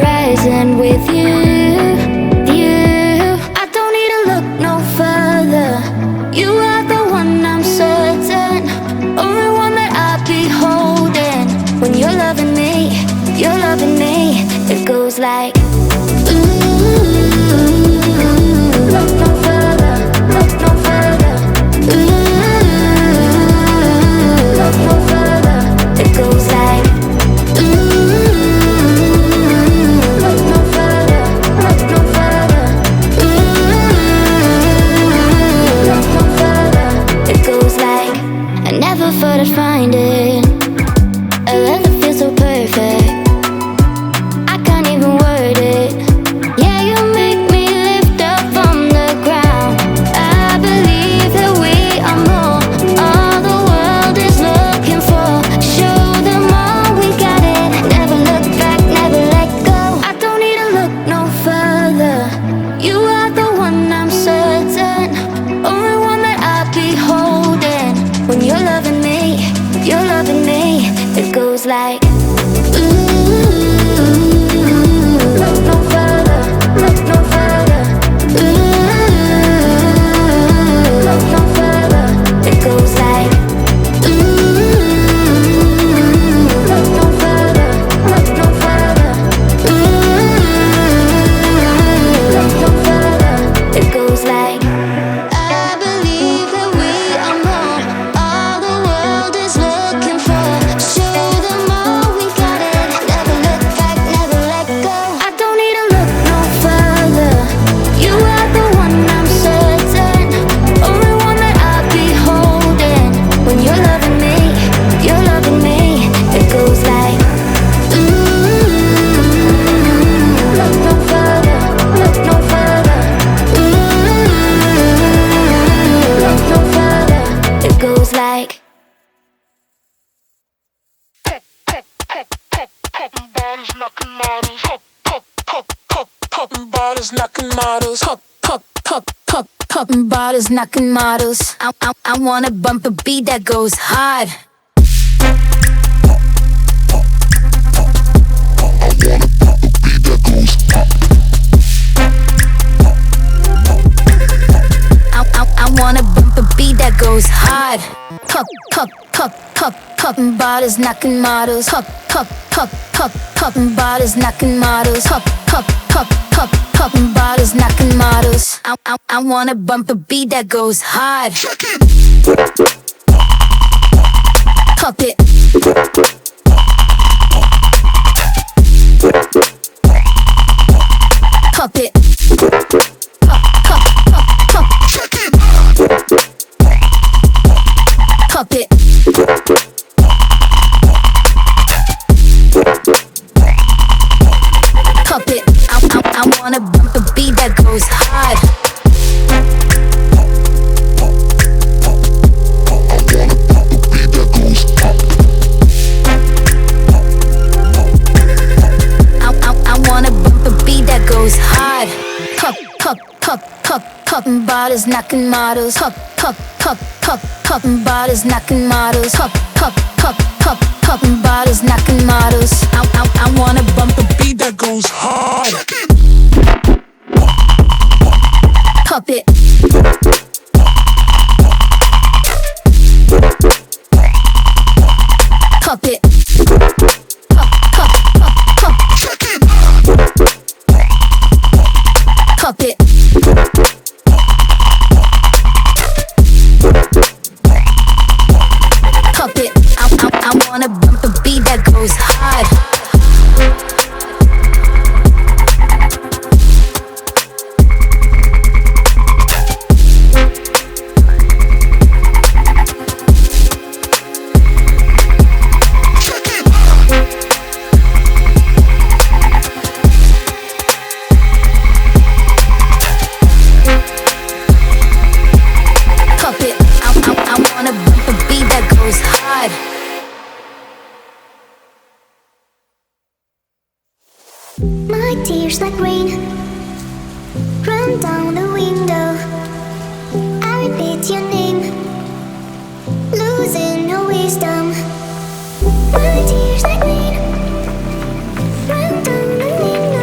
horizon with you. I don't need to look no further. You are the one, I'm certain. Only one that I'll be holding. When you're loving me, it goes like look no further, look no further. Look no further. It goes like look no further, look no further. Look no further. It goes like I never thought I'd find it. A love that feels so perfect. I can't even word it. Yeah, you make me lift up from the ground. I believe that we are more. All the world is looking for. Show them all we got it. Never look back, never let go. I don't need to look no further. You are the one, I'm certain. Only one that I'll be holding. When you're loving me, it goes like look no further, look no further. Look no further. It goes like look no further, look no further. Look no further. It goes like I believe that we are more. All the world is looking for. Show them all we got it. Never look back, never let go. I don't need to look no further. You are the one, I'm certain. Only one that I'll be holding. When you're loving me, it goes like look no further, look no further. Look no further. It goes like Bodies knocking models, popping bottles, knocking models, popping bottles, knocking models. I wanna bump a beat that goes hard. I wanna bump a beat that goes hard. Popping bottles, knocking models. Popping bottles, knocking models. Popping bottles, knocking models. I wanna bump a beat that goes hard. Pop it. Pop it. Pop it. Pop it. I wanna bump a beat that goes hard. I wanna bump a beat that goes hard. Popping bottles, knocking models. Popping bottles, knocking models. Popping bottles, knocking models. I wanna bump a beat that goes hard. Pop it. Pop it. Pop it. Pop it. I wanna bump a beat that goes hard. Pop it. I wanna bump a beat that goes hard. My tears like rain run down the window. I repeat your name, losing no wisdom. My tears like rain run down the window.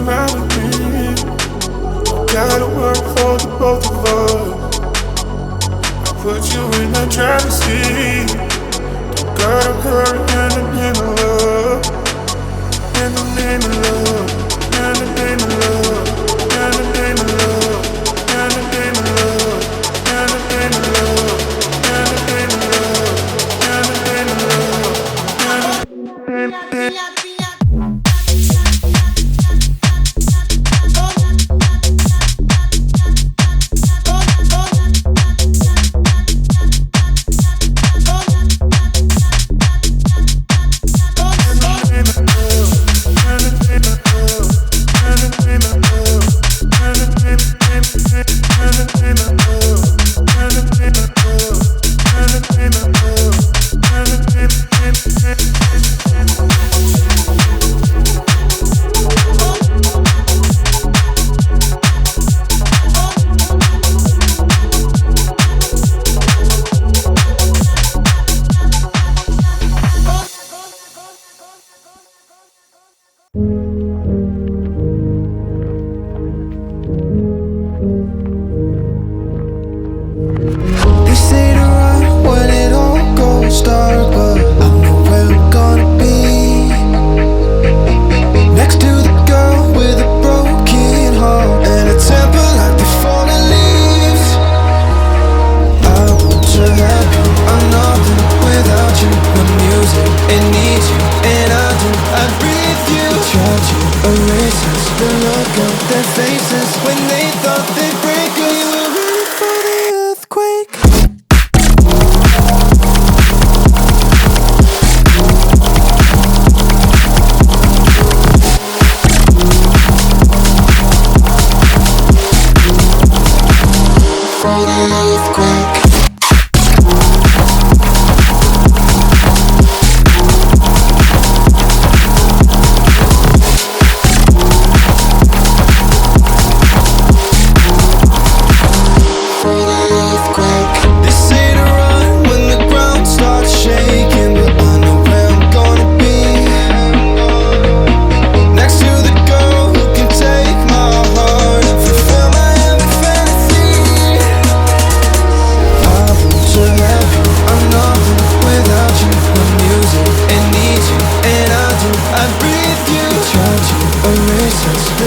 around with me. Gotta work for the both of us. I put you in the driver's seat. Gotta hurry in the name of love. In the name of love. In the name of love. In the name of love. In the name of love. In the name of love. In the name of love. In the name of love. In the name of love.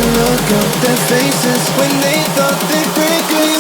Look at their faces when they thought they'd break away.